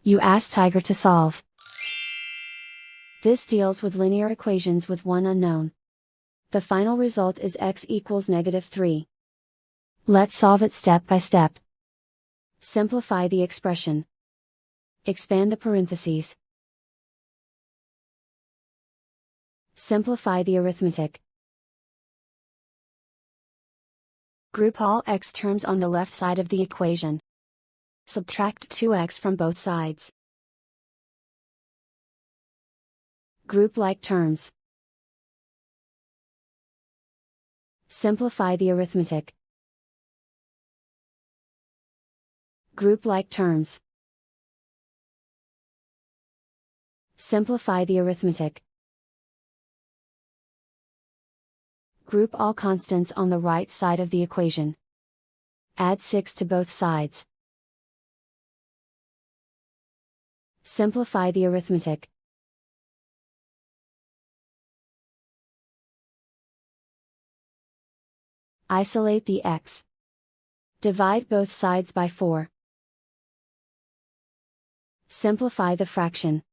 You ask Tiger to solve. This deals with linear equations with one unknown. The final result is x equals -3. Let's solve it step by step. Simplify the expression. Expand the parentheses. Simplify the arithmetic. Group all x terms on the left side of the equation. Subtract 2x from both sides. Group like terms. Simplify the arithmetic. Group like terms. Simplify the arithmetic. Group all constants on the right side of the equation. Add 6 to both sides. Simplify the arithmetic. Isolate the x. Divide both sides by 4. Simplify the fraction.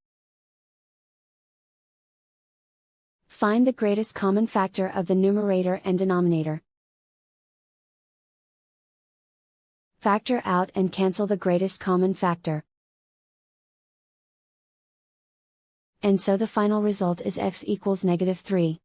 Find the greatest common factor of the numerator and denominator. Factor out and cancel the greatest common factor. And so the final result is x equals -3.